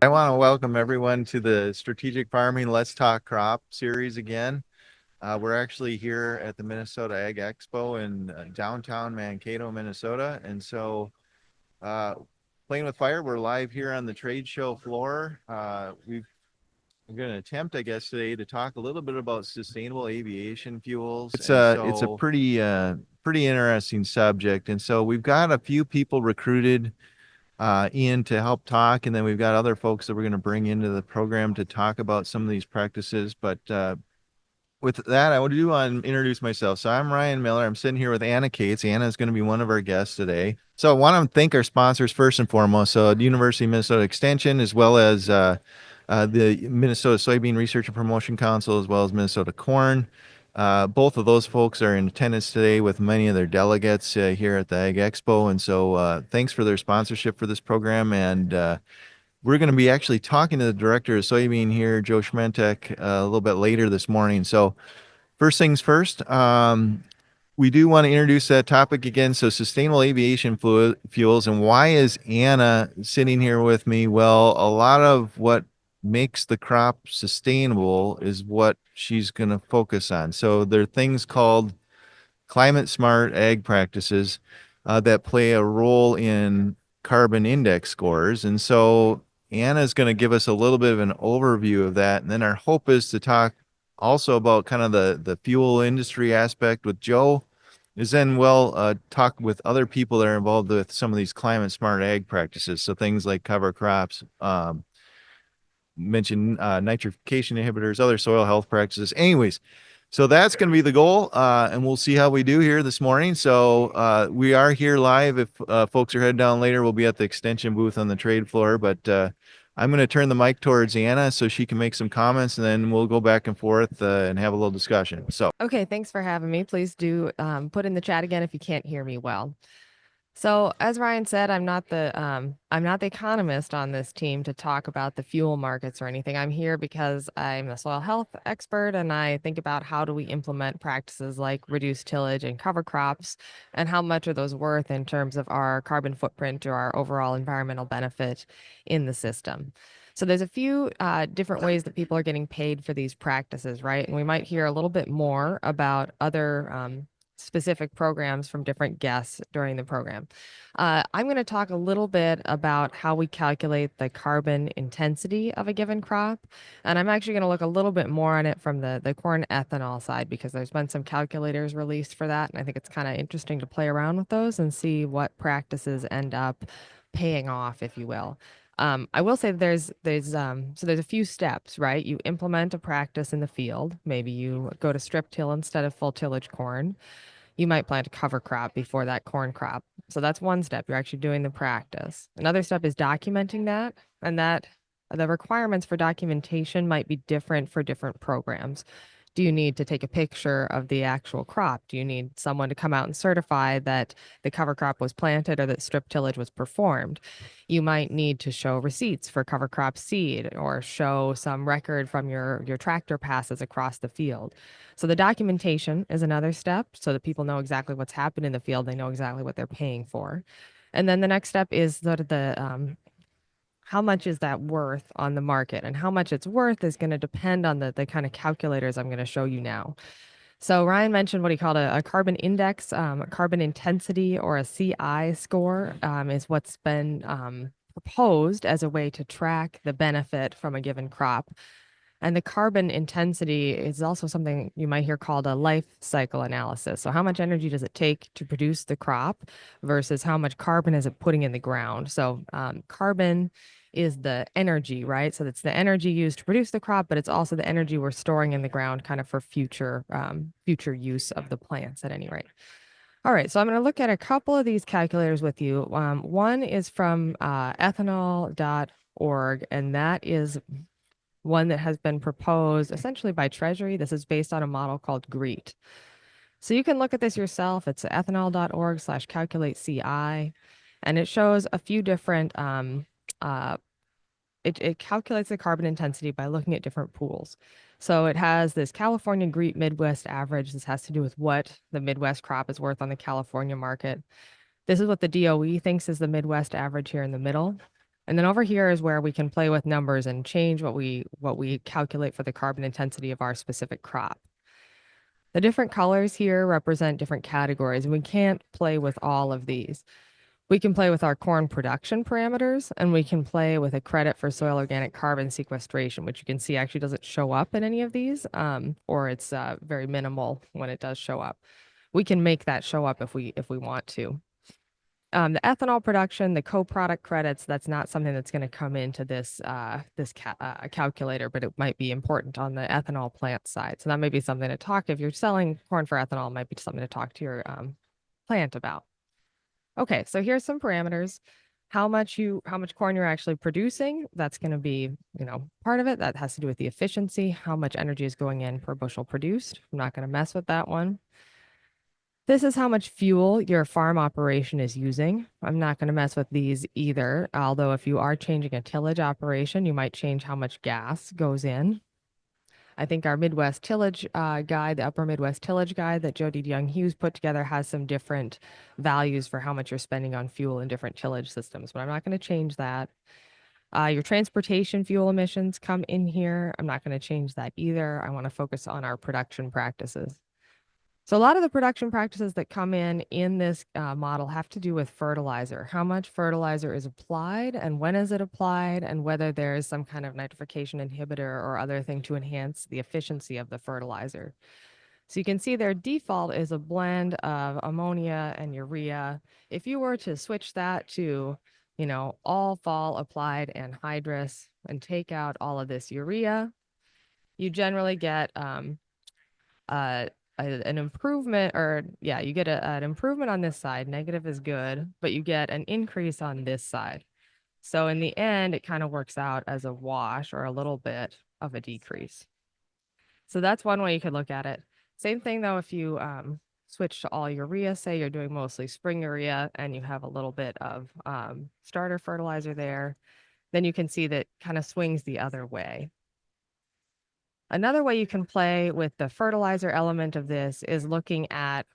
I want to welcome everyone to the Strategic Farming Let's Talk Crop series again. We're actually here at the Minnesota Ag Expo in downtown Mankato, Minnesota. And so, Playing with Fire, we're live here on the trade show floor. We're going to attempt, I guess, today to talk a little bit about sustainable aviation fuels. It's a pretty interesting subject. And so we've got a few people recruited in to help talk, and then we've got other folks that we're going to bring into the program to talk about some of these practices. But with that, I want to introduce myself. So I'm Ryan Miller. I'm sitting here with Anna Cates. Anna is going to be one of our guests today. So I want to thank our sponsors first and foremost. So the University of Minnesota Extension, as well as the Minnesota Soybean Research and Promotion Council, as well as Minnesota Corn. Both of those folks are in attendance today with many of their delegates here at the Ag Expo. And so thanks for their sponsorship for this program. And we're going to be actually talking to the director of soybean here, Joe Smentek, a little bit later this morning. So first things first, we do want to introduce that topic again. So sustainable aviation fuels, and why is Anna sitting here with me? Well, a lot of what makes the crop sustainable is what she's going to focus on. So there are things called climate smart ag practices that play a role in carbon index scores. And so Anna is going to give us a little bit of an overview of that. And then our hope is to talk also about kind of the fuel industry aspect with Joe. Is then talk with other people that are involved with some of these climate smart ag practices. So things like cover crops, mentioned nitrification inhibitors, other soil health practices. Anyways, so that's going to be the goal, and we'll see how we do here this morning. So we are here live. If folks are headed down later, we'll be at the extension booth on the trade floor. But I'm going to turn the mic towards Anna so she can make some comments, and then we'll go back and forth and have a little discussion. So, Okay, thanks for having me. Please do put in the chat again if you can't hear me well. So, as Ryan said, I'm not the economist on this team to talk about the fuel markets or anything. I'm here because I'm a soil health expert and I think about how do we implement practices like reduced tillage and cover crops, and how much are those worth in terms of our carbon footprint or our overall environmental benefit in the system. So there's a few different ways that people are getting paid for these practices, right? And we might hear a little bit more about other specific programs from different guests during the program. I'm going to talk a little bit about how we calculate the carbon intensity of a given crop. And I'm actually going to look a little bit more on it from the corn ethanol side, because there's been some calculators released for that. And I think it's kind of interesting to play around with those and see what practices end up paying off, if you will. I will say there's a few steps, right? You implement a practice in the field. Maybe you go to strip till instead of full tillage corn. You might plant a cover crop before that corn crop. So that's one step. You're actually doing the practice. Another step is documenting that, and that the requirements for documentation might be different for different programs. Do you need to take a picture of the actual crop? Do you need someone to come out and certify that the cover crop was planted or that strip tillage was performed? You might need to show receipts for cover crop seed, or show some record from your tractor passes across the field. So the documentation is another step so that people know exactly what's happened in the field. They know exactly what they're paying for. And then the next step is sort of how much is that worth on the market, and how much it's worth is going to depend on the kind of calculators I'm going to show you now. So Ryan mentioned what he called a carbon index, a carbon intensity, or a CI score, is what's been proposed as a way to track the benefit from a given crop. And the carbon intensity is also something you might hear called a life cycle analysis. So how much energy does it take to produce the crop versus how much carbon is it putting in the ground? So carbon is the energy, right? So it's the energy used to produce the crop, but it's also the energy we're storing in the ground kind of for future use of the plants at any rate. All right, so I'm going to look at a couple of these calculators with you. One is from ethanol.org, and that is one that has been proposed essentially by Treasury. This is based on a model called GREET. So you can look at this yourself. It's ethanol.org/calculate-CI, and it shows a few different, it calculates the carbon intensity by looking at different pools. So it has this California GREET Midwest average. This has to do with what the Midwest crop is worth on the California market. This is what the DOE thinks is the Midwest average here in the middle. And then over here is where we can play with numbers and change what we calculate for the carbon intensity of our specific crop. The different colors here represent different categories, and we can't play with all of these. We can play with our corn production parameters, and we can play with a credit for soil organic carbon sequestration, which you can see actually doesn't show up in any of these, or it's very minimal when it does show up. We can make that show up if we want to. The ethanol production, the co-product credits, that's not something that's going to come into this calculator, but it might be important on the ethanol plant side. So that may be something to talk, if you're selling corn for ethanol, it might be something to talk to your plant about. Okay, so here's some parameters. How much corn you're actually producing, that's going to be, part of it. That has to do with the efficiency, how much energy is going in per bushel produced. I'm not going to mess with that one. This is how much fuel your farm operation is using. I'm not going to mess with these either, although if you are changing a tillage operation, you might change how much gas goes in. I think our Midwest tillage guide, the upper Midwest tillage guide that Jody Young Hughes put together, has some different values for how much you're spending on fuel in different tillage systems, but I'm not going to change that. Your transportation fuel emissions come in here. I'm not going to change that either. I want to focus on our production practices. So a lot of the production practices that come in this model have to do with fertilizer, how much fertilizer is applied and when is it applied, and whether there is some kind of nitrification inhibitor or other thing to enhance the efficiency of the fertilizer. So you can see their default is a blend of ammonia and urea. If you were to switch that to, all fall applied anhydrous and take out all of this urea, you generally get an improvement, you get an improvement on this side. Negative is good, but you get an increase on this side. So in the end, it kind of works out as a wash or a little bit of a decrease. So that's one way you could look at it. Same thing though, if you switch to all urea, say you're doing mostly spring urea and you have a little bit of starter fertilizer there, then you can see that kind of swings the other way. Another way you can play with the fertilizer element of this is looking at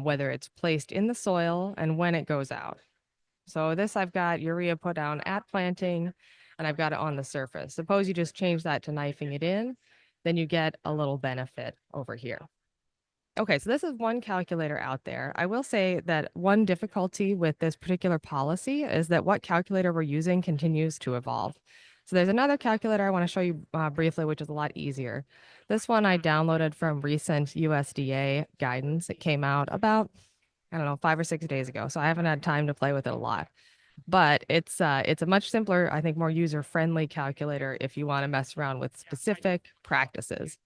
whether it's placed in the soil and when it goes out. So this, I've got urea put down at planting and I've got it on the surface. Suppose you just change that to knifing it in, then you get a little benefit over here. Okay, so this is one calculator out there. I will say that one difficulty with this particular policy is that what calculator we're using continues to evolve. So there's another calculator I want to show you briefly, which is a lot easier. This one I downloaded from recent USDA guidance. It came out about, 5 or 6 days ago. So I haven't had time to play with it a lot. But it's a much simpler, I think more user-friendly calculator if you want to mess around with specific practices.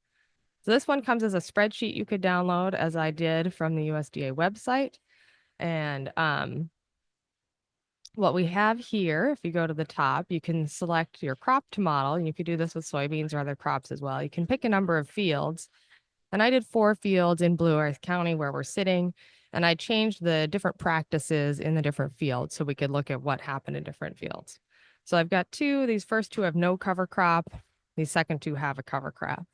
So this one comes as a spreadsheet you could download, as I did from the USDA website. And what we have here, if you go to the top, you can select your crop to model, and you could do this with soybeans or other crops as well. You can pick a number of fields. And I did 4 fields in Blue Earth County where we're sitting, and I changed the different practices in the different fields so we could look at what happened in different fields. So I've got 2. These first 2 have no cover crop. These second 2 have a cover crop.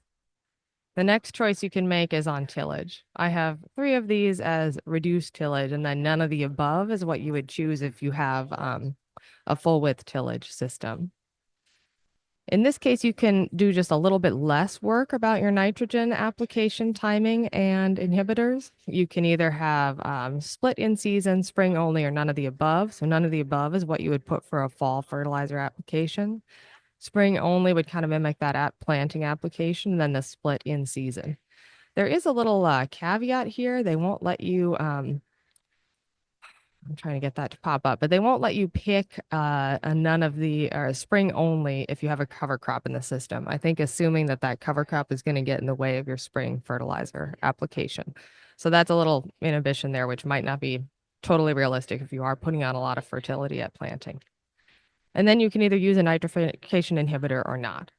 The next choice you can make is on tillage. I have 3 of these as reduced tillage, and then none of the above is what you would choose if you have a full width tillage system. In this case, you can do just a little bit less work about your nitrogen application timing and inhibitors. You can either have split in season, spring only, or none of the above. So none of the above is what you would put for a fall fertilizer application. Spring only would kind of mimic that at planting application, and then the split in season. There is a little caveat here. They won't let you, I'm trying to get that to pop up, but they won't let you pick a none of the or spring only if you have a cover crop in the system. I think assuming that cover crop is going to get in the way of your spring fertilizer application. So that's a little inhibition there, which might not be totally realistic if you are putting on a lot of fertility at planting. And then you can either use a nitrification inhibitor or not.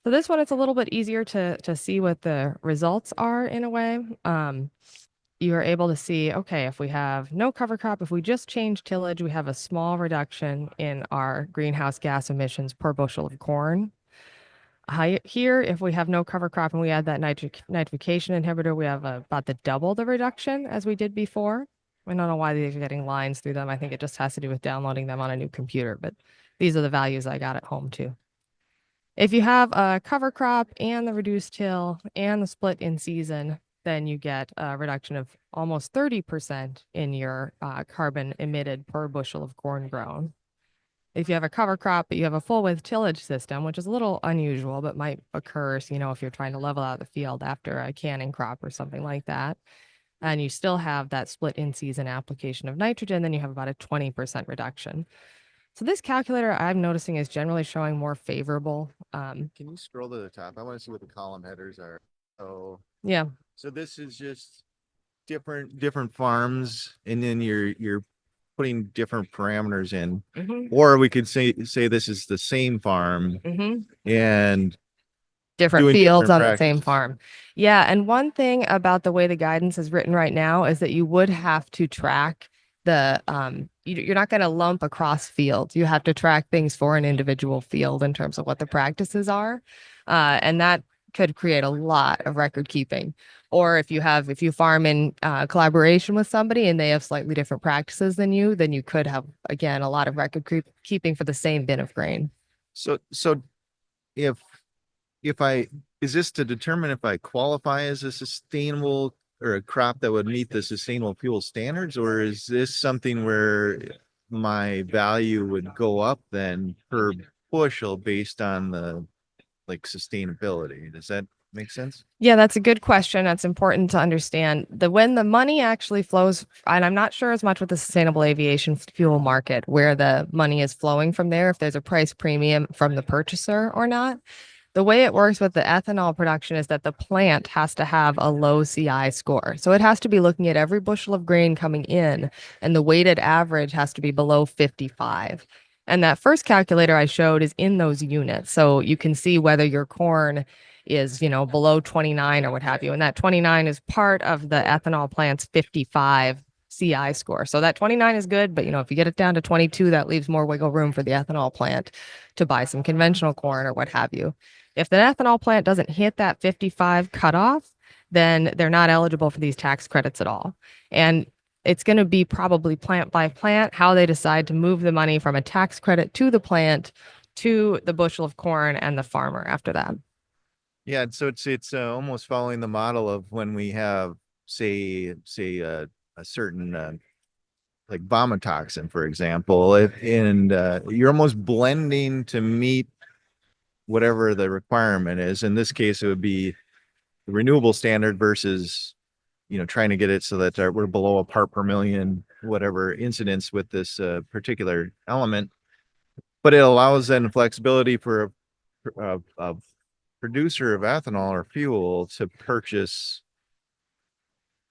So this one, it's a little bit easier to see what the results are in a way. You are able to see, okay, if we have no cover crop, if we just change tillage, we have a small reduction in our greenhouse gas emissions per bushel of corn. Here, if we have no cover crop and we add that nitrification inhibitor, we have about the double the reduction as we did before. I don't know why these are getting lines through them. I think it just has to do with downloading them on a new computer, but These are the values I got at home too. If you have a cover crop and the reduced till and the split in season, then you get a reduction of almost 30% in your carbon emitted per bushel of corn grown. If you have a cover crop, but you have a full width tillage system, which is a little unusual, but might occur, if you're trying to level out the field after a canning crop or something like that, and you still have that split in season application of nitrogen, then you have about a 20% reduction. So this calculator I'm noticing is generally showing more favorable. Can you scroll to the top? I want to see what the column headers are. Oh, Yeah. so this is just different farms, and then you're putting different parameters in. Or we could say this is the same farm and Different doing fields different on the same practices. farm. Yeah. And one thing about the way the guidance is written right now is that you would have to track you're not going to lump across fields. You have to track things for an individual field in terms of what the practices are. And that could create a lot of record keeping. Or if you farm in collaboration with somebody and they have slightly different practices than you, then you could have, again, a lot of record keeping for the same bin of grain. So if is this to determine if I qualify as a sustainable or a crop that would meet the sustainable fuel standards, or is this something where my value would go up then per bushel based on the sustainability? Does that make sense? Yeah, that's a good question. That's important to understand. When the money actually flows, and I'm not sure as much with the sustainable aviation fuel market where the money is flowing from there, if there's a price premium from the purchaser or not. The way it works with the ethanol production is that the plant has to have a low CI score. So it has to be looking at every bushel of grain coming in, and the weighted average has to be below 55. And that first calculator I showed is in those units. So you can see whether your corn is, below 29 or what have you. And that 29 is part of the ethanol plant's 55 CI score. So that 29 is good, but if you get it down to 22, that leaves more wiggle room for the ethanol plant to buy some conventional corn or what have you. If the ethanol plant doesn't hit that 55 cutoff, then they're not eligible for these tax credits at all. And it's going to be probably plant by plant how they decide to move the money from a tax credit to the plant to the bushel of corn and the farmer after that. Yeah, so it's almost following the model of when we have say a certain like vomitoxin, for example, and you're almost blending to meet whatever the requirement is. In this case, it would be the renewable standard versus trying to get it so that we're below a part per million whatever incidents with this particular element. But it allows then flexibility for a producer of ethanol or fuel to purchase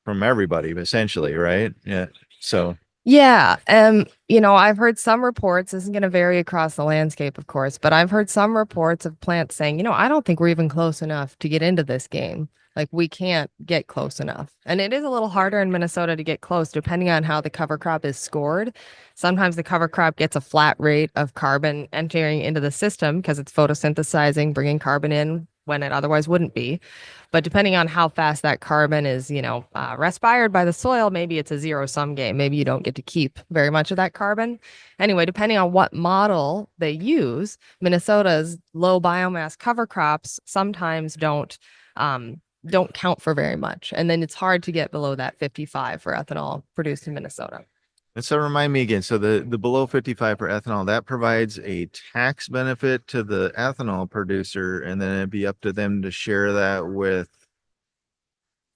from everybody essentially, right? Yeah. So Yeah. I've heard some reports, this is going to vary across the landscape, of course, but I've heard some reports of plants saying, I don't think we're even close enough to get into this game. Like we can't get close enough. And it is a little harder in Minnesota to get close depending on how the cover crop is scored. Sometimes the cover crop gets a flat rate of carbon entering into the system because it's photosynthesizing, bringing carbon in when it otherwise wouldn't be. But depending on how fast that carbon is, respired by the soil, maybe it's a zero sum game. Maybe you don't get to keep very much of that carbon. Anyway, depending on what model they use, Minnesota's low biomass cover crops sometimes don't count for very much. And then it's hard to get below that 55 for ethanol produced in Minnesota. and so remind me again, so the below 55 for ethanol, that provides a tax benefit to the ethanol producer, and then it'd be up to them to share that with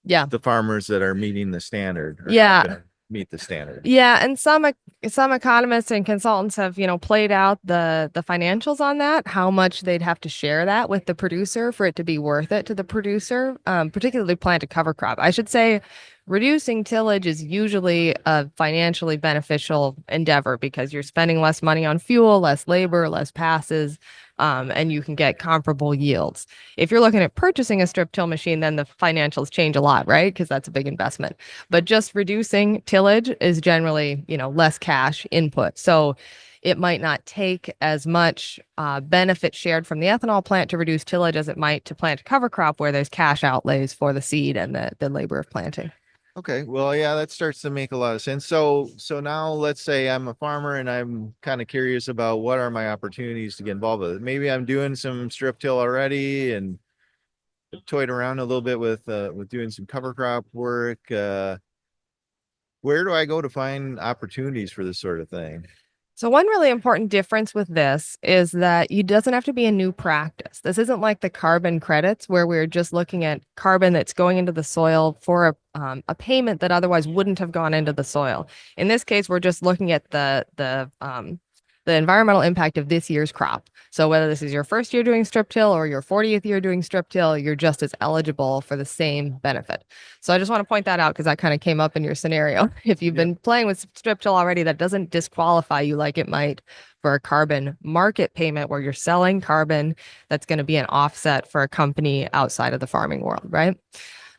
Yeah. the farmers that are meeting the standard. Yeah. Meet the standard. Yeah, and some economists and consultants have, played out the financials on that, how much they'd have to share that with the producer for it to be worth it to the producer, particularly planted cover crop. I should say reducing tillage is usually a financially beneficial endeavor because you're spending less money on fuel, less labor, less passes, and you can get comparable yields. If you're looking at purchasing a strip till machine, then the financials change a lot, right? Because that's a big investment. But just reducing tillage is generally, less cash input. So it might not take as much benefit shared from the ethanol plant to reduce tillage as it might to plant a cover crop where there's cash outlays for the seed and the labor of planting. Okay, well, yeah, that starts to make a lot of sense. So now let's say I'm a farmer and I'm kind of curious about what are my opportunities to get involved with it. Maybe I'm doing some strip till already and toyed around a little bit with doing some cover crop work. Where do I go to find opportunities for this sort of thing? So one really important difference with this is that it doesn't have to be a new practice. This isn't like the carbon credits where we're just looking at carbon that's going into the soil for a payment that otherwise wouldn't have gone into the soil. In this case, we're just looking at the environmental impact of this year's crop. So whether this is your first year doing strip till or your 40th year doing strip till, you're just as eligible for the same benefit. So I just want to point that out because that kind of came up in your scenario. If you've been playing with strip till already, that doesn't disqualify you like it might for a carbon market payment where you're selling carbon that's going to be an offset for a company outside of the farming world, right?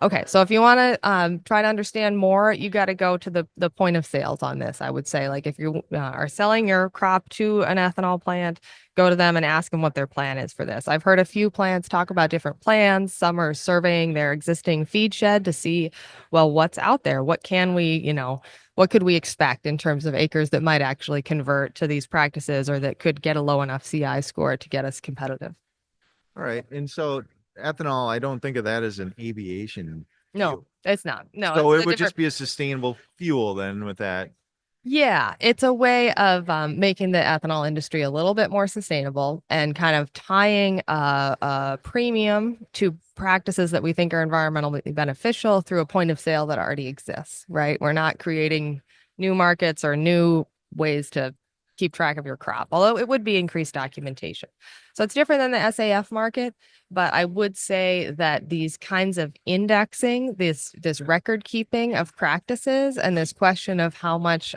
Okay, so if you want to try to understand more, you got to go to the point of sales on this. I would say, like, if you are selling your crop to an ethanol plant, go to them and ask them what their plan is for this. I've heard a few plants talk about different plans. Some are surveying their existing feed shed to see, well, what's out there. What can we, what could we expect in terms of acres that might actually convert to these practices or that could get a low enough CI score to get us competitive? All right, and so ethanol, I don't think of that as an aviation No, fuel. it's not. No, So it's it a would different. just be a sustainable fuel then with that. Yeah, it's a way of making the ethanol industry a little bit more sustainable and kind of tying a premium to practices that we think are environmentally beneficial through a point of sale that already exists, right? We're not creating new markets or new ways to keep track of your crop, although it would be increased documentation. So it's different than the SAF market, but I would say that these kinds of indexing, this record keeping of practices, and this question of how much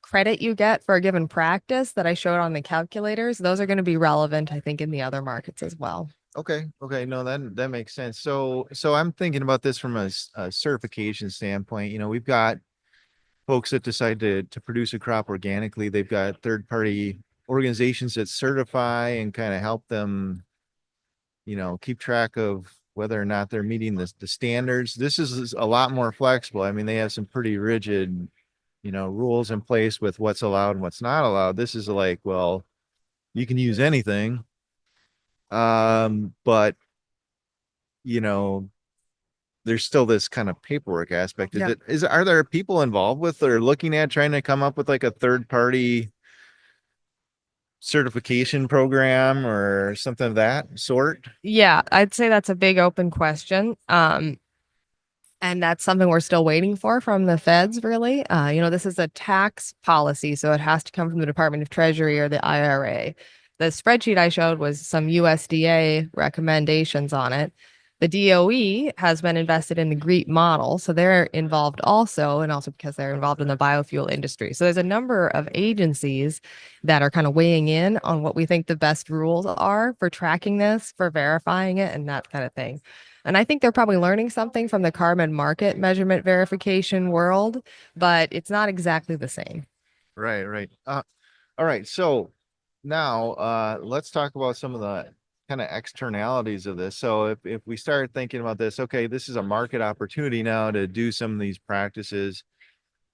credit you get for a given practice that I showed on the calculators, those are going to be relevant, I think, in the other markets as well. Okay, no, that makes sense. So I'm thinking about this from a certification standpoint. We've got folks that decide to produce a crop organically. They've got third party organizations that certify and kind of help them, keep track of whether or not they're meeting the standards. This is a lot more flexible. I mean, they have some pretty rigid, rules in place with what's allowed and what's not allowed. This is like, well, you can use anything. But you know, there's still this kind of paperwork aspect. Yeah. Are there people involved with or looking at trying to come up with like a third party certification program or something of that sort? Yeah, I'd say that's a big open question. And that's something we're still waiting for from the feds, really. This is a tax policy, so it has to come from the Department of Treasury or the IRA. The spreadsheet I showed was some USDA recommendations on it. The DOE has been invested in the GREET model, so they're involved also, and also because they're involved in the biofuel industry. So there's a number of agencies that are kind of weighing in on what we think the best rules are for tracking this, for verifying it, and that kind of thing. And I think they're probably learning something from the carbon market measurement verification world, but it's not exactly the same. Right. All right. So now let's talk about some of the kind of externalities of this. So if we start thinking about this, okay, this is a market opportunity now to do some of these practices.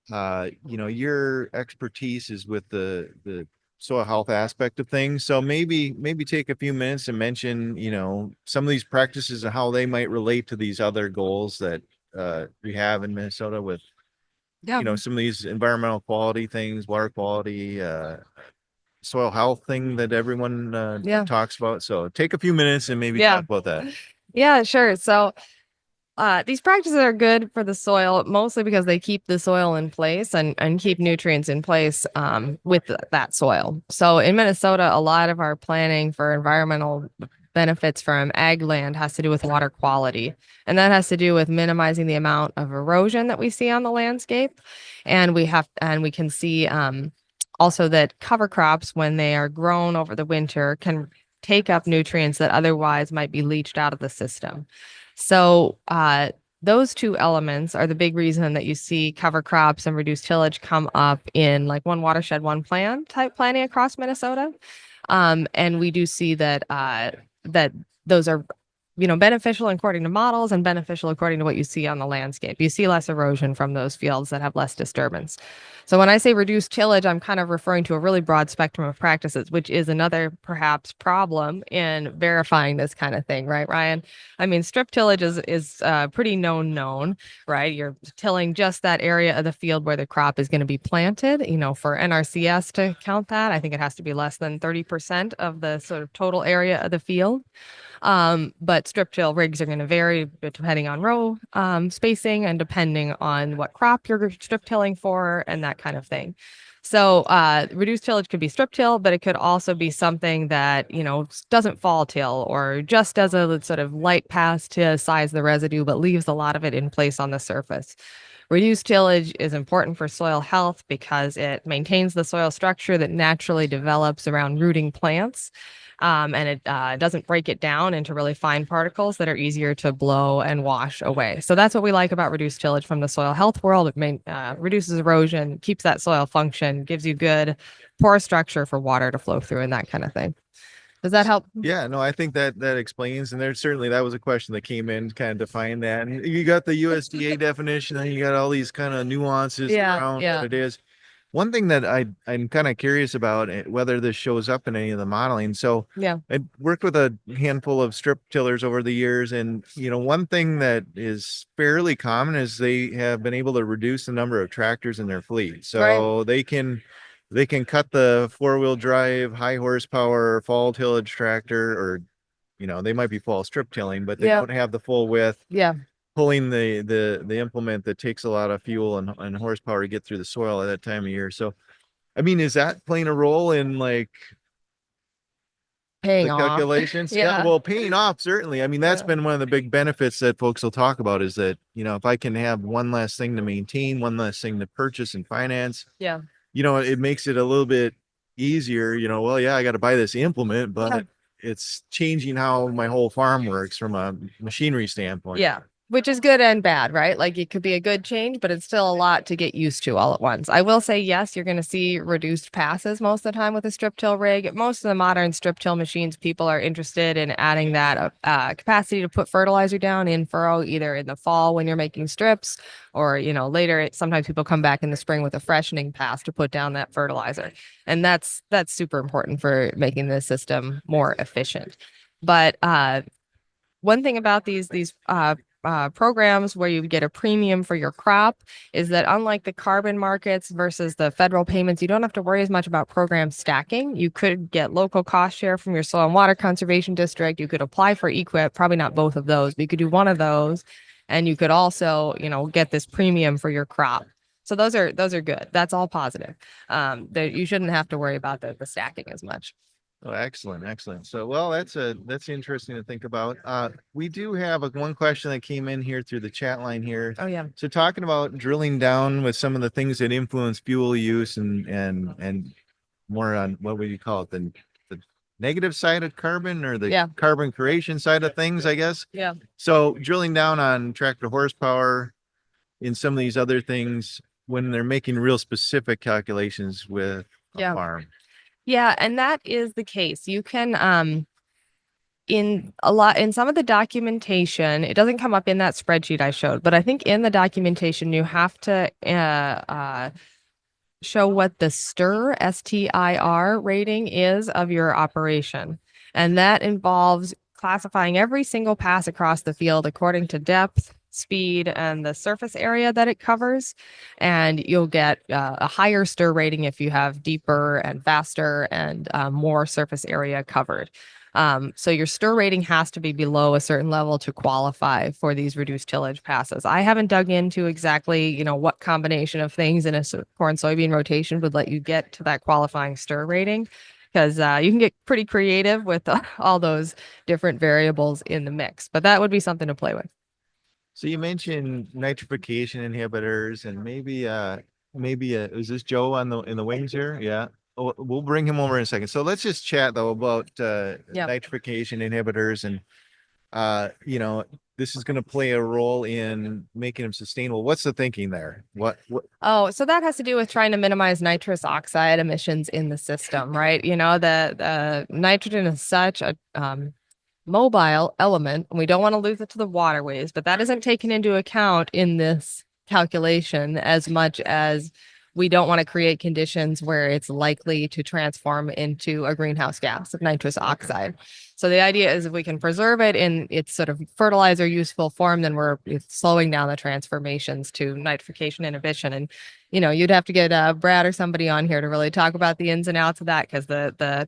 Your expertise is with the soil health aspect of things. So maybe take a few minutes and mention, some of these practices and how they might relate to these other goals that we have in Minnesota with, Yeah. some of these environmental quality things, water quality, soil health thing that everyone Yeah. talks about. So take a few minutes and maybe Yeah. talk about that. Yeah, sure. So these practices are good for the soil, mostly because they keep the soil in place and keep nutrients in place with that soil. So in Minnesota, a lot of our planning for environmental benefits from ag land has to do with water quality. And that has to do with minimizing the amount of erosion that we see on the landscape. And we can see also that cover crops, when they are grown over the winter, can take up nutrients that otherwise might be leached out of the system. So those two elements are the big reason that you see cover crops and reduced tillage come up in like one watershed, one plan type planning across Minnesota. And we do see that those are beneficial according to models and beneficial according to what you see on the landscape. You see less erosion from those fields that have less disturbance. So when I say reduced tillage, I'm kind of referring to a really broad spectrum of practices, which is another perhaps problem in verifying this kind of thing, right, Ryan? I mean, strip tillage is pretty known, right? You're tilling just that area of the field where the crop is going to be planted. For NRCS to count that, I think it has to be less than 30% of the sort of total area of the field. But strip till rigs are going to vary depending on row spacing and depending on what crop you're strip tilling for and that kind of thing. So reduced tillage could be strip till, but it could also be something that, doesn't fall till or just does a sort of light pass to size the residue, but leaves a lot of it in place on the surface. Reduced tillage is important for soil health because it maintains the soil structure that naturally develops around rooting plants. And it doesn't break it down into really fine particles that are easier to blow and wash away. So that's what we like about reduced tillage from the soil health world. It reduces erosion, keeps that soil function, gives you good pore structure for water to flow through and that kind of thing. Does that help? Yeah, no, I think that explains, and there's certainly that was a question that came in, kind of define that. And you got the USDA definition, and you got all these kind of nuances around what it is. One thing that I'm kind of curious about whether this shows up in any of the modeling. So I worked with a handful of strip tillers over the years, and one thing that is fairly common is they have been able to reduce the number of tractors in their fleet. So they can cut the 4-wheel drive, high horsepower fall tillage tractor, or they might be fall strip tilling, but they don't have the full width. Pulling the implement that takes a lot of fuel and horsepower to get through the soil at that time of year. So, I mean, is that playing a role in like paying the off calculations? Yeah, well, paying off, certainly. I mean, that's been one of the big benefits that folks will talk about is that, if I can have one less thing to maintain, one less thing to purchase and finance, it makes it a little bit easier, well, yeah, I got to buy this implement, but it's changing how my whole farm works from a machinery standpoint. Which is good and bad, right? Like it could be a good change, but it's still a lot to get used to all at once. I will say, yes, you're going to see reduced passes most of the time with a strip till rig. Most of the modern strip till machines, people are interested in adding that capacity to put fertilizer down in furrow, either in the fall when you're making strips or, later. Sometimes people come back in the spring with a freshening pass to put down that fertilizer. And that's super important for making the system more efficient. But one thing about these programs where you get a premium for your crop is that unlike the carbon markets versus the federal payments, you don't have to worry as much about program stacking. You could get local cost share from your soil and water conservation district. You could apply for EQIP, probably not both of those, but you could do one of those. And you could also, get this premium for your crop. So those are good. That's all positive. That you shouldn't have to worry about the stacking as much. Oh, excellent. So, well, that's interesting to think about. We do have one question that came in here through the chat line here. Oh yeah. So talking about drilling down with some of the things that influence fuel use and more on what would you call it, the negative side of carbon or the carbon creation side of things, I guess. Yeah. So drilling down on tractor horsepower in some of these other things when they're making real specific calculations with a farm. Yeah, and that is the case. You can in some of the documentation, it doesn't come up in that spreadsheet I showed, but I think in the documentation you have to show what the STIR rating is of your operation. And that involves classifying every single pass across the field according to depth, speed, and the surface area that it covers. And you'll get a higher STIR rating if you have deeper and faster and more surface area covered. So your STIR rating has to be below a certain level to qualify for these reduced tillage passes. I haven't dug into exactly, what combination of things in a corn soybean rotation would let you get to that qualifying STIR rating, because you can get pretty creative with all those different variables in the mix, but that would be something to play with. So you mentioned nitrification inhibitors and maybe is this Joe in the wings here? Yeah. Oh, we'll bring him over in a second. So let's just chat though about nitrification inhibitors and this is going to play a role in making them sustainable. What's the thinking there? What? Oh, so that has to do with trying to minimize nitrous oxide emissions in the system, right? The nitrogen is such a mobile element, and we don't want to lose it to the waterways, but that isn't taken into account in this calculation as much as we don't want to create conditions where it's likely to transform into a greenhouse gas of nitrous oxide. So the idea is if we can preserve it in its sort of fertilizer useful form, then it's slowing down the transformations to nitrification inhibition. And you'd have to get Brad or somebody on here to really talk about the ins and outs of that, because the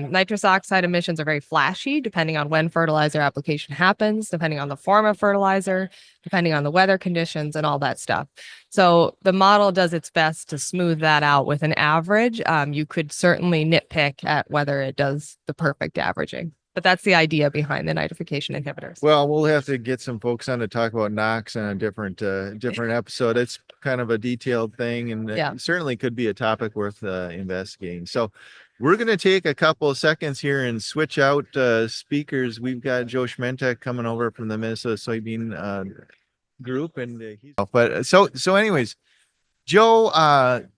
nitrous oxide emissions are very flashy depending on when fertilizer application happens, depending on the form of fertilizer, depending on the weather conditions and all that stuff. So the model does its best to smooth that out with an average. You could certainly nitpick at whether it does the perfect averaging, but that's the idea behind the nitrification inhibitors. Well, we'll have to get some folks on to talk about NOx on a different episode. It's kind of a detailed thing, and Yeah. it certainly could be a topic worth investigating. So we're going to take a couple of seconds here and switch out speakers. We've got Joe Smentek coming over from the Minnesota Soybean group, and so anyways, Joe,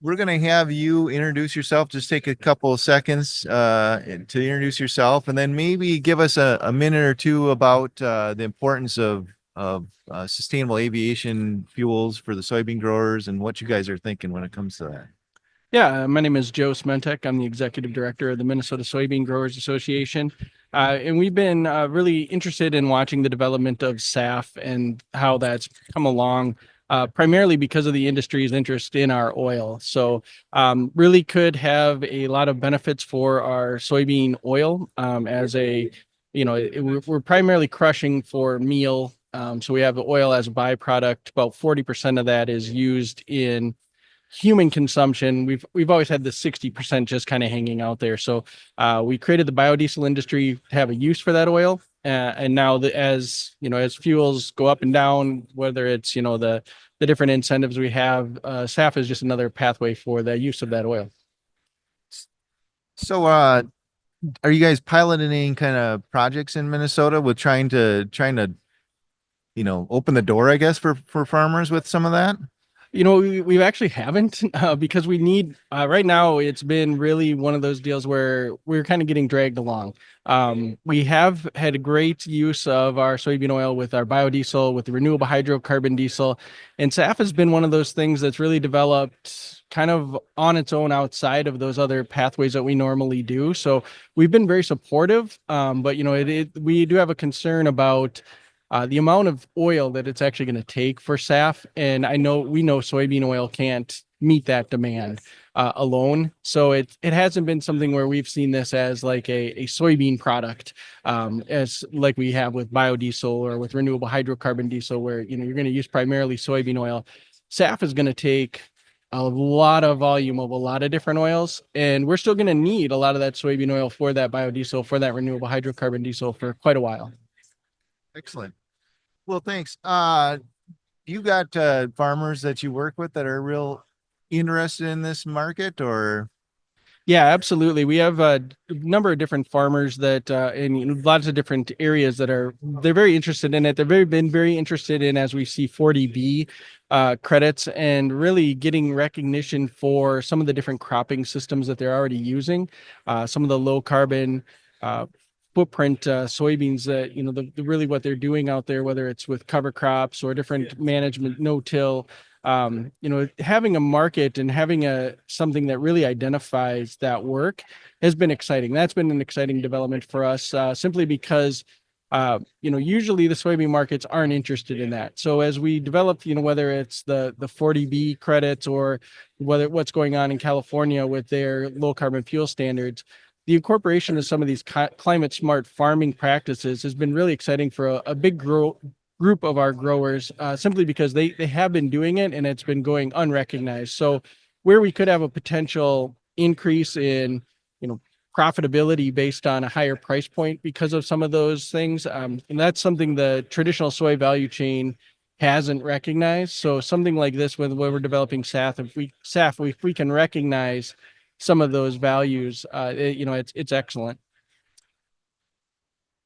we're going to have you introduce yourself. Just take a couple of seconds to introduce yourself, and then maybe give us a minute or two about the importance of sustainable aviation fuels for the soybean growers and what you guys are thinking when it comes to that. Yeah, my name is Joe Smentek. I'm the executive director of the Minnesota Soybean Growers Association. And we've been really interested in watching the development of SAF and how that's come along, primarily because of the industry's interest in our oil. So really could have a lot of benefits for our soybean oil we're primarily crushing for meal. So we have the oil as a byproduct. About 40% of that is used in human consumption. We've always had the 60% just kind of hanging out there. So we created the biodiesel industry to have a use for that oil. And now as fuels go up and down, whether it's, the different incentives we have, SAF is just another pathway for the use of that oil. So are you guys piloting any kind of projects in Minnesota with trying to open the door, I guess, for farmers with some of that? We actually haven't because we need right now. It's been really one of those deals where we're kind of getting dragged along. We have had a great use of our soybean oil with our biodiesel, with the renewable hydrocarbon diesel, and SAF has been one of those things that's really developed kind of on its own outside of those other pathways that we normally do. So we've been very supportive, but we do have a concern about the amount of oil that it's actually going to take for SAF. And we know soybean oil can't meet that demand alone. So it hasn't been something where we've seen this as like a soybean product, as like we have with biodiesel or with renewable hydrocarbon diesel, where, you're going to use primarily soybean oil. SAF is going to take a lot of volume of a lot of different oils, and we're still going to need a lot of that soybean oil for that biodiesel, for that renewable hydrocarbon diesel for quite a while. Excellent. Well, thanks. You got farmers that you work with that are real interested in this market, or? Yeah, absolutely. We have a number of different farmers that in lots of different areas they're very interested in it. Been very interested in, as we see 40B credits, and really getting recognition for some of the different cropping systems that they're already using, some of the low carbon footprint soybeans that really what they're doing out there, whether it's with cover crops or different management, no-till. Having a market and having something that really identifies that work has been exciting. That's been an exciting development for us, simply because usually the soybean markets aren't interested in that. So as we develop, whether it's the 40B credits or whether what's going on in California with their low carbon fuel standards, the incorporation of some of these climate smart farming practices has been really exciting for a big group of our growers, simply because they have been doing it and it's been going unrecognized. So where we could have a potential increase in, profitability based on a higher price point because of some of those things, and that's something the traditional soy value chain hasn't recognized. So something like this, when we're developing SAF, if we can recognize some of those values, it's excellent.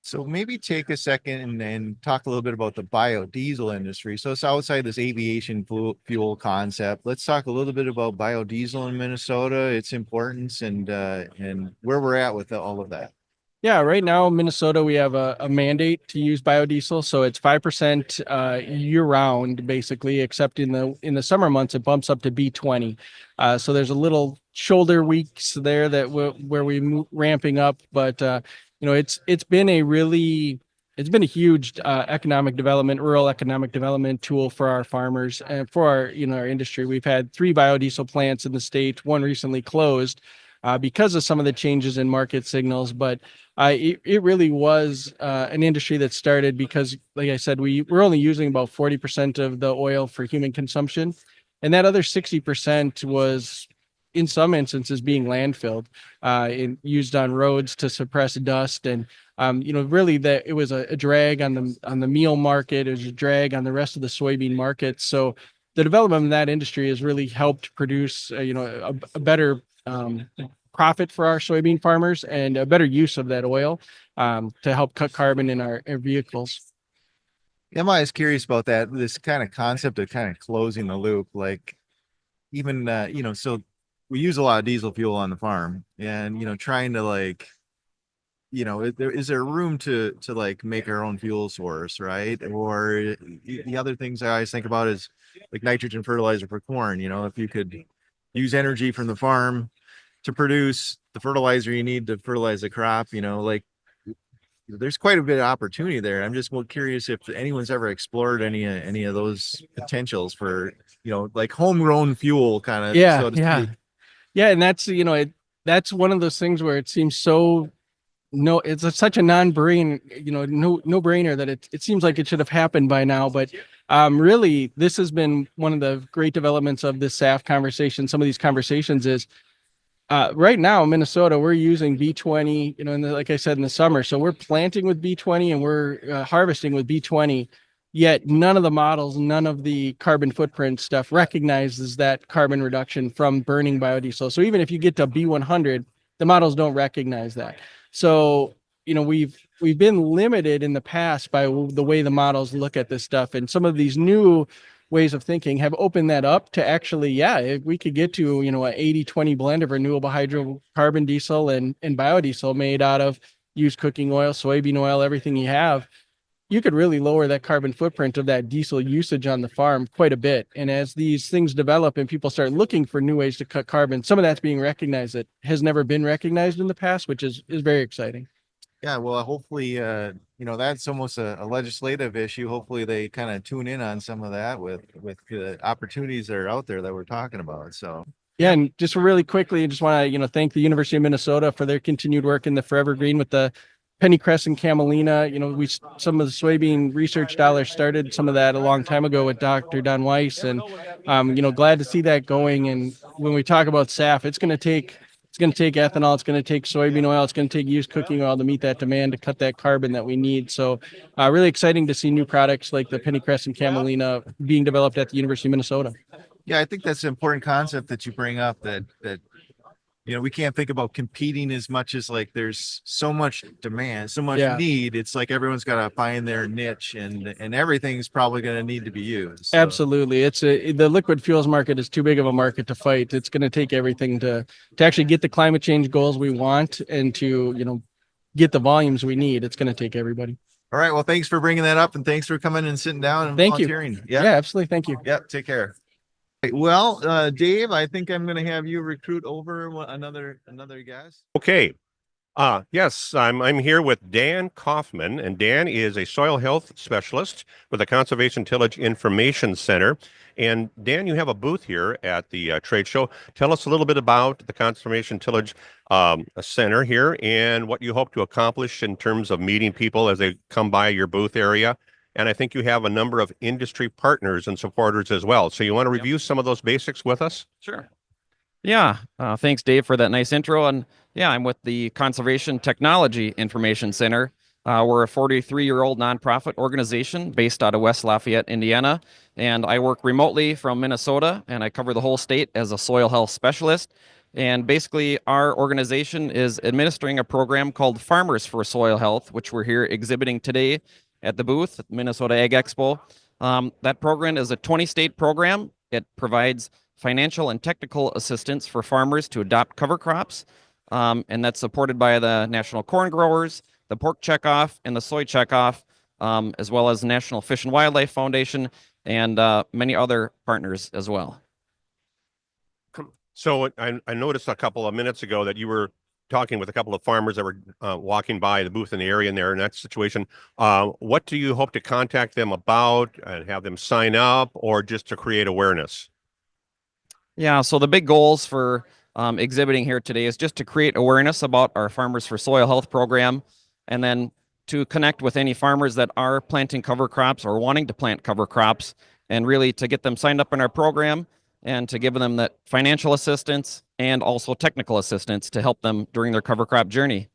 So maybe take a second and talk a little bit about the biodiesel industry. So it's outside this aviation fuel concept. Let's talk a little bit about biodiesel in Minnesota, its importance, and where we're at with all of that. Yeah, right now Minnesota, we have a mandate to use biodiesel, so it's 5% year round, basically, except in the summer months it bumps up to B20. So there's a little shoulder weeks there that where we ramping up, but it's been a huge economic development, rural economic development tool for our farmers and for our industry. We've had 3 biodiesel plants in the state, one recently closed because of some of the changes in market signals, but it really was an industry that started because, like I said, we're only using about 40% of the oil for human consumption. And that other 60% was, in some instances, being landfilled, used on roads to suppress dust. And, really that it was a drag on the meal market. It was a drag on the rest of the soybean market. So the development of that industry has really helped produce, a better profit for our soybean farmers and a better use of that oil to help cut carbon in our vehicles. I'm always curious about that, this kind of concept of kind of closing the loop. Like even, so we use a lot of diesel fuel on the farm and, trying to like, is there room to like make our own fuel source, right? Or the other things I always think about is like nitrogen fertilizer for corn. If you could use energy from the farm to produce the fertilizer you need to fertilize the crop, like there's quite a bit of opportunity there. I'm just curious if anyone's ever explored any of those potentials for, like homegrown fuel kind of, so to speak. Yeah. And that's, that's one of those things where it seems so, no, such a no brainer that it seems like it should have happened by now. But really, this has been one of the great developments of this SAF conversation. Some of these conversations is right now in Minnesota, we're using B20, like I said, in the summer. So we're planting with B20 and we're harvesting with B20. Yet none of the models, none of the carbon footprint stuff recognizes that carbon reduction from burning biodiesel. So even if you get to B100, the models don't recognize that. So, we've been limited in the past by the way the models look at this stuff. And some of these new ways of thinking have opened that up to actually, if we could get to, an 80-20 blend of renewable hydrocarbon diesel and biodiesel made out of used cooking oil, soybean oil, everything you have, you could really lower that carbon footprint of that diesel usage on the farm quite a bit. And as these things develop and people start looking for new ways to cut carbon, some of that's being recognized that has never been recognized in the past, which is very exciting. Yeah, well, hopefully, that's almost a legislative issue. Hopefully they kind of tune in on some of that with the opportunities that are out there that we're talking about. So yeah, and just really quickly, I just want to, thank the University of Minnesota for their continued work in the Forever Green with the pennycress and camelina. Some of the soybean research dollars started some of that a long time ago with Dr. Don Weiss, and glad to see that going. And when we talk about SAF, it's going to take ethanol, it's going to take soybean oil, it's going to take used cooking oil to meet that demand to cut that carbon that we need. So really exciting to see new products like the pennycress and camelina being developed at the University of Minnesota. Yeah, I think that's an important concept that you bring up, that we can't think about competing as much as like there's so much demand, so much need. It's like everyone's got to find their niche, and everything's probably going to need to be used. So. Absolutely. The liquid fuels market is too big of a market to fight. It's going to take everything to actually get the climate change goals we want and to, get the volumes we need. It's going to take everybody. All right. Well, thanks for bringing that up, and thanks for coming and sitting down and volunteering. Yeah, absolutely. Thank you. Yep. Take care. Well, Dave, I think I'm going to have you recruit over another guest. Okay. Yes, I'm here with Dan Kaufman, and Dan is a soil health specialist with the Conservation Tillage Information Center. And Dan, you have a booth here at the trade show. Tell us a little bit about the Conservation Tillage Center here and what you hope to accomplish in terms of meeting people as they come by your booth area. And I think you have a number of industry partners and supporters as well. So you want to review some of those basics with us? Sure. Yeah. Thanks, Dave, for that nice intro. And yeah, I'm with the Conservation Technology Information Center. We're a 43-year-old nonprofit organization based out of West Lafayette, Indiana. And I work remotely from Minnesota, and I cover the whole state as a soil health specialist. And basically, our organization is administering a program called Farmers for Soil Health, which we're here exhibiting today at the booth at Minnesota Ag Expo. That program is a 20-state program. It provides financial and technical assistance for farmers to adopt cover crops. and that's supported by the National Corn Growers, the Pork Checkoff, and the Soy Checkoff, as well as the National Fish and Wildlife Foundation and many other partners as well. So I noticed a couple of minutes ago that you were talking with a couple of farmers that were walking by the booth in the area in there in that situation. What do you hope to contact them about and have them sign up, or just to create awareness? Yeah, so the big goals for exhibiting here today is just to create awareness about our Farmers for Soil Health program, and then to connect with any farmers that are planting cover crops or wanting to plant cover crops, and really to get them signed up in our program and to give them that financial assistance and also technical assistance to help them during their cover crop journey.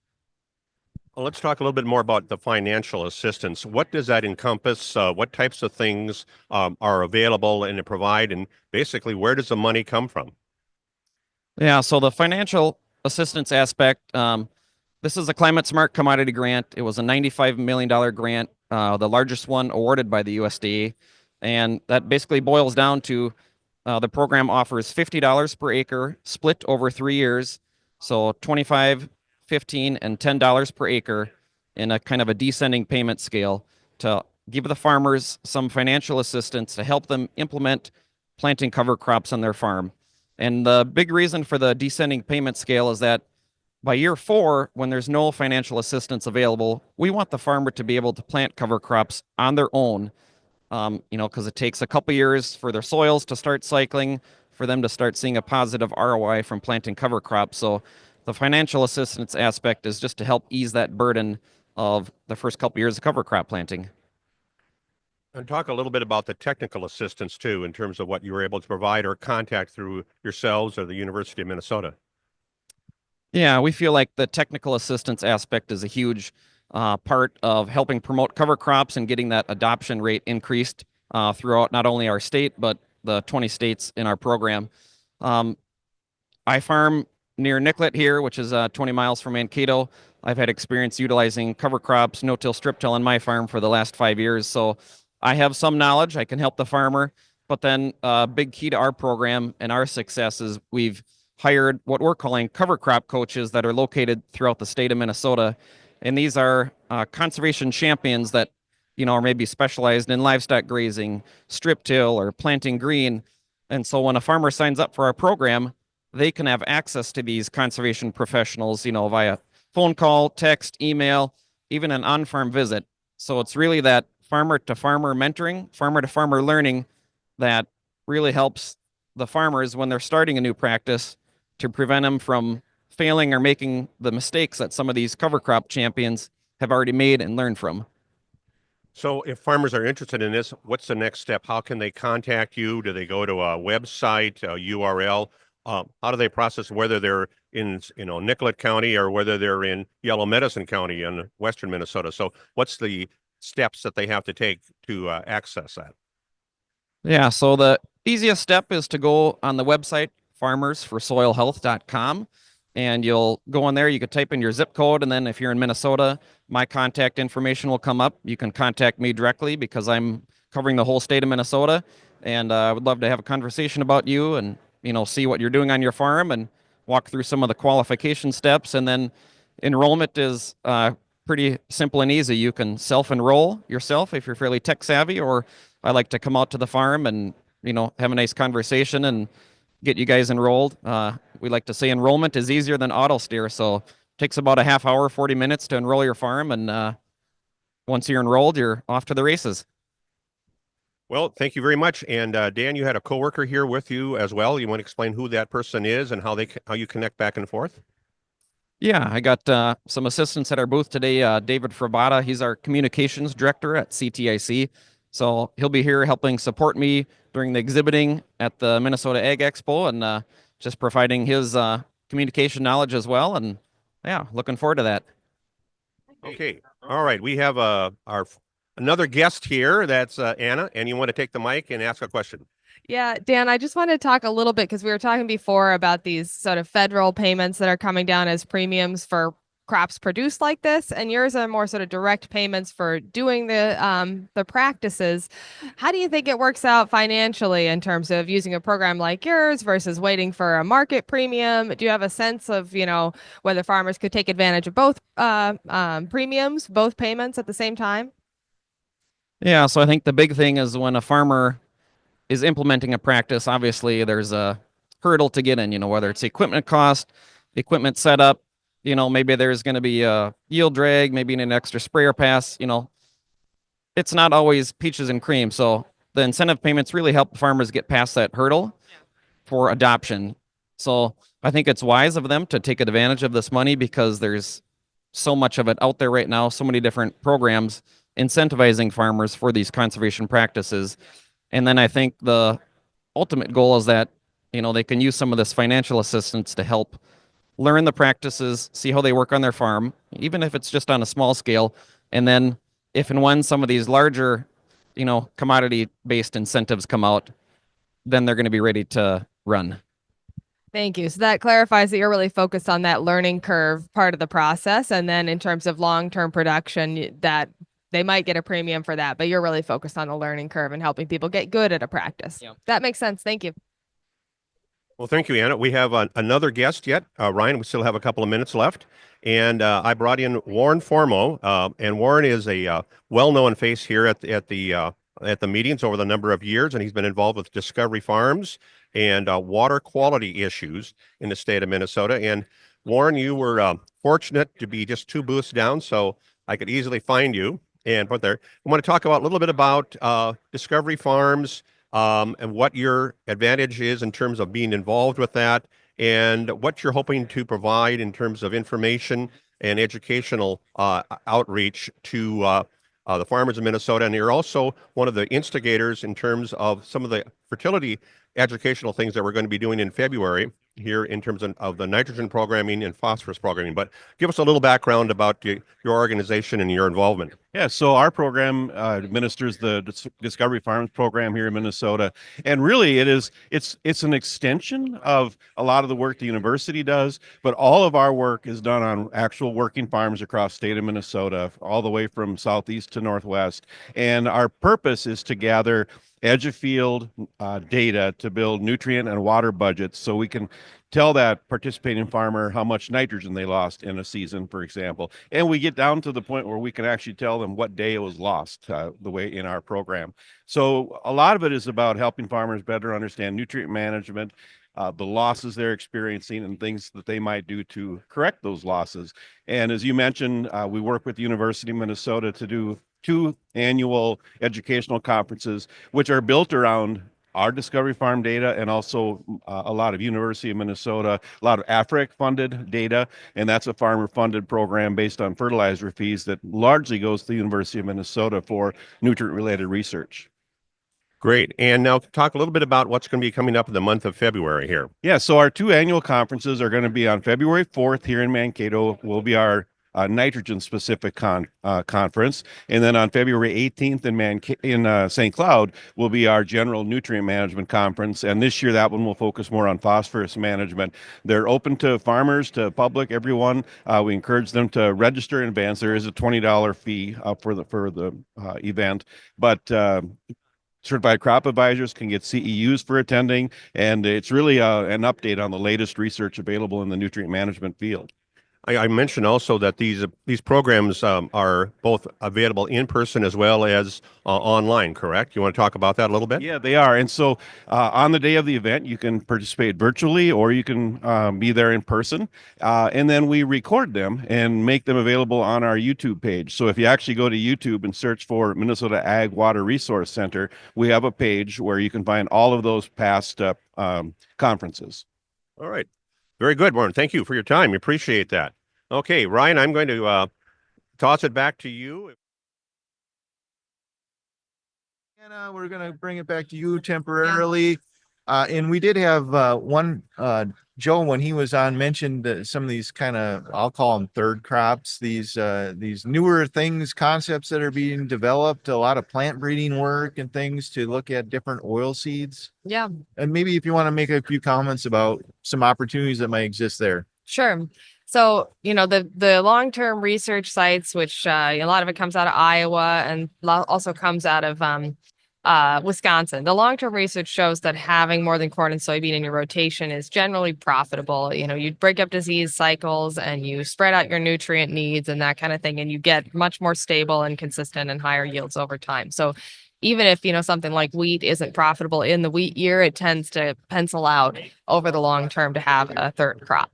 Well, let's talk a little bit more about the financial assistance. What does that encompass? What types of things are available and to provide? And basically, where does the money come from? Yeah, so the financial assistance aspect, this is a Climate Smart Commodity Grant. It was a $95 million grant, the largest one awarded by the USDA. And that basically boils down to the program offers $50 per acre split over 3 years. So 25, 15, and $10 per acre in a kind of a descending payment scale to give the farmers some financial assistance to help them implement planting cover crops on their farm. And the big reason for the descending payment scale is that by year 4, when there's no financial assistance available, we want the farmer to be able to plant cover crops on their own, because it takes a couple years for their soils to start cycling, for them to start seeing a positive ROI from planting cover crops. So the financial assistance aspect is just to help ease that burden of the first couple years of cover crop planting. And talk a little bit about the technical assistance too, in terms of what you were able to provide or contact through yourselves or the University of Minnesota. Yeah, we feel like the technical assistance aspect is a huge part of helping promote cover crops and getting that adoption rate increased throughout not only our state, but the 20 states in our program. I farm near Nicollet here, which is 20 miles from Mankato. I've had experience utilizing cover crops, no-till, strip-till on my farm for the last 5 years. So I have some knowledge. I can help the farmer. But then a big key to our program and our success is we've hired what we're calling cover crop coaches that are located throughout the state of Minnesota. And these are conservation champions that, are maybe specialized in livestock grazing, strip-till, or planting green. And so when a farmer signs up for our program, they can have access to these conservation professionals, via phone call, text, email, even an on-farm visit. So it's really that farmer-to-farmer mentoring, farmer-to-farmer learning that really helps the farmers when they're starting a new practice to prevent them from failing or making the mistakes that some of these cover crop champions have already made and learned from. So if farmers are interested in this, what's the next step? How can they contact you? Do they go to a website, a URL? How do they process whether they're in, Nicollet County or whether they're in Yellow Medicine County in western Minnesota? So what's the steps that they have to take to access that? Yeah, so the easiest step is to go on the website, farmersforsoilhealth.com, and you'll go on there. You could type in your zip code, and then if you're in Minnesota, my contact information will come up. You can contact me directly because I'm covering the whole state of Minnesota, and I would love to have a conversation about you and, see what you're doing on your farm and walk through some of the qualification steps. And then enrollment is pretty simple and easy. You can self-enroll yourself if you're fairly tech savvy, or I like to come out to the farm and, have a nice conversation and get you guys enrolled. We like to say enrollment is easier than auto steer. So it takes about a half hour, 40 minutes to enroll your farm. And once you're enrolled, you're off to the races. Well, thank you very much. And Dan, you had a coworker here with you as well. You want to explain who that person is and how you connect back and forth? Yeah, I got some assistants at our booth today. David Frabata, he's our communications director at CTIC. So he'll be here helping support me during the exhibiting at the Minnesota Ag Expo and just providing his communication knowledge as well. And yeah, looking forward to that. Okay. All right. We have another guest here. That's Anna, and you want to take the mic and ask a question. Yeah, Dan, I just wanted to talk a little bit because we were talking before about these sort of federal payments that are coming down as premiums for crops produced like this, and yours are more sort of direct payments for doing the practices. How do you think it works out financially in terms of using a program like yours versus waiting for a market premium? Do you have a sense of, whether farmers could take advantage of both premiums, both payments at the same time? Yeah, so I think the big thing is when a farmer is implementing a practice, obviously there's a hurdle to get in, whether it's equipment cost, equipment setup, maybe there's going to be a yield drag, maybe an extra sprayer pass, it's not always peaches and cream. So the incentive payments really help farmers get past that hurdle for adoption. So I think it's wise of them to take advantage of this money because there's so much of it out there right now, so many different programs incentivizing farmers for these conservation practices. And then I think the ultimate goal is that, they can use some of this financial assistance to help learn the practices, see how they work on their farm, even if it's just on a small scale. And then if and when some of these larger, commodity-based incentives come out, then they're going to be ready to run. Thank you. So that clarifies that you're really focused on that learning curve part of the process. And then in terms of long-term production, that they might get a premium for that, but you're really focused on the learning curve and helping people get good at a practice. Yeah. That makes sense. Thank you. Well, thank you, Anna. We have another guest yet. Ryan, we still have a couple of minutes left. And I brought in Warren Formo. And Warren is a well-known face here at the meetings over the number of years. And he's been involved with Discovery Farms and water quality issues in the state of Minnesota. And Warren, you were fortunate to be just 2 booths down, so I could easily find you and put there. I want to talk about a little bit about Discovery Farms, and what your advantage is in terms of being involved with that, and what you're hoping to provide in terms of information and educational outreach to the farmers of Minnesota. And you're also one of the instigators in terms of some of the fertility educational things that we're going to be doing in February here in terms of the nitrogen programming and phosphorus programming. But give us a little background about your organization and your involvement. Yeah, so our program administers the Discovery Farms program here in Minnesota, and really it's an extension of a lot of the work the university does, but all of our work is done on actual working farms across the state of Minnesota, all the way from southeast to northwest. And our purpose is to gather edge of field data to build nutrient and water budgets so we can tell that participating farmer how much nitrogen they lost in a season, for example. And we get down to the point where we can actually tell them what day it was lost, the way in our program. So a lot of it is about helping farmers better understand nutrient management, the losses they're experiencing, and things that they might do to correct those losses. And as you mentioned, we work with the University of Minnesota to do 2 annual educational conferences, which are built around our Discovery Farm data and also a lot of University of Minnesota, a lot of AFRIC funded data. And that's a farmer funded program based on fertilizer fees that largely goes to the University of Minnesota for nutrient related research. Great. And now talk a little bit about what's going to be coming up in the month of February here. Yeah, so our 2 annual conferences are going to be on February 4th here in Mankato. Will be our nitrogen-specific conference, and then on February 18th in St. Cloud will be our general nutrient management conference. And this year, that one will focus more on phosphorus management. They're open to farmers, to public, everyone. We encourage them to register in advance. There is a $20 fee for the event, but certified crop advisors can get CEUs for attending, and it's really an update on the latest research available in the nutrient management field. I mentioned also that these programs are both available in person as well as online, correct? You want to talk about that a little bit? Yeah, they are. And so on the day of the event, you can participate virtually or you can be there in person. And then we record them and make them available on our YouTube page. So if you actually go to YouTube and search for Minnesota Ag Water Resource Center, we have a page where you can find all of those past conferences. All right. Very good, Warren. Thank you for your time. We appreciate that. Okay, Ryan, I'm going to toss it back to you. And we're going to bring it back to you temporarily. And we did have one, Joe, when he was on, mentioned some of these kind of, I'll call them third crops, these newer things, concepts that are being developed, a lot of plant breeding work and things to look at different oil seeds. Yeah. And maybe if you want to make a few comments about some opportunities that might exist there. Sure. So, the long-term research sites, which a lot of it comes out of Iowa and also comes out of Wisconsin. The long-term research shows that having more than corn and soybean in your rotation is generally profitable. You break up disease cycles and you spread out your nutrient needs and that kind of thing, and you get much more stable and consistent and higher yields over time. So even if, something like wheat isn't profitable in the wheat year, it tends to pencil out over the long term to have a third crop.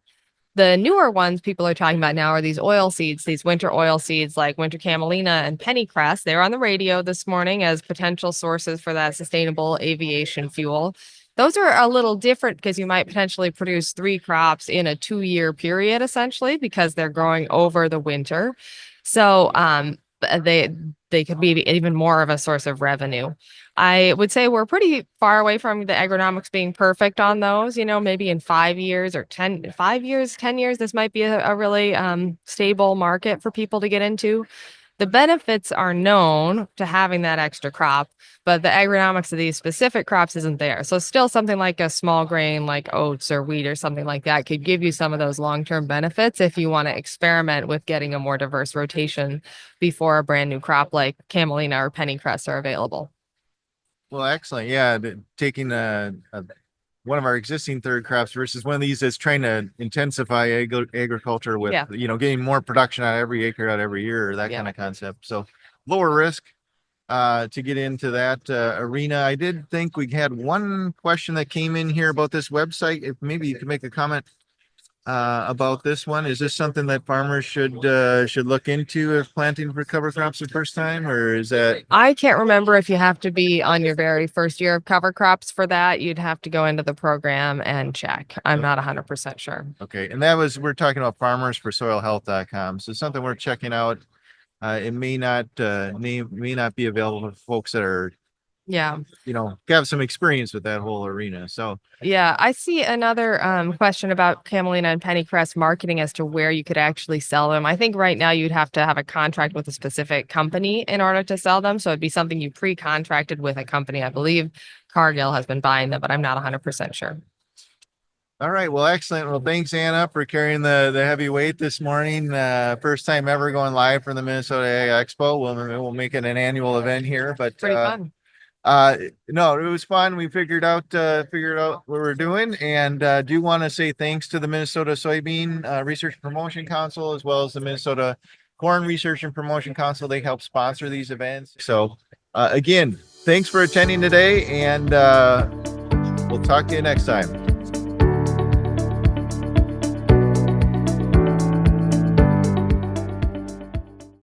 The newer ones people are talking about now are these oil seeds, these winter oil seeds like winter camelina and pennycress. They're on the radio this morning as potential sources for that sustainable aviation fuel. Those are a little different because you might potentially produce 3 crops in a 2-year period, essentially, because they're growing over the winter. So they could be even more of a source of revenue. I would say we're pretty far away from the agronomics being perfect on those. Maybe in 5 years or 10 years, this might be a really stable market for people to get into. The benefits are known to having that extra crop, but the agronomics of these specific crops isn't there. So still something like a small grain like oats or wheat or something like that could give you some of those long-term benefits if you want to experiment with getting a more diverse rotation before a brand new crop like camelina or pennycress are available. Well, excellent. Yeah, taking one of our existing third crops versus one of these that's trying to intensify agriculture with, getting more production out of every acre out every year, that kind of concept. So lower risk to get into that arena. I did think we had one question that came in here about this website. If maybe you could make a comment about this one. Is this something that farmers should look into if planting for cover crops the first time, or is that? I can't remember if you have to be on your very first year of cover crops for that. You'd have to go into the program and check. I'm not 100% sure. Okay, and we're talking about farmersforsoilhealth.com. So something we're checking out. It may not be available for folks that are have some experience with that whole arena. So yeah, I see another question about camelina and pennycress marketing as to where you could actually sell them. I think right now you'd have to have a contract with a specific company in order to sell them. So it'd be something you pre-contracted with a company. I believe Cargill has been buying them, but I'm not 100% sure. All right. Well, excellent. Well, thanks, Anna, for carrying the heavy weight this morning. First time ever going live from the Minnesota Ag Expo. We'll make it an annual event here, but pretty fun. No, it was fun. We figured out what we're doing, and do want to say thanks to the Minnesota Soybean Research and Promotion Council, as well as the Minnesota Corn Research and Promotion Council. They help sponsor these events. So again, thanks for attending today, and we'll talk to you next time.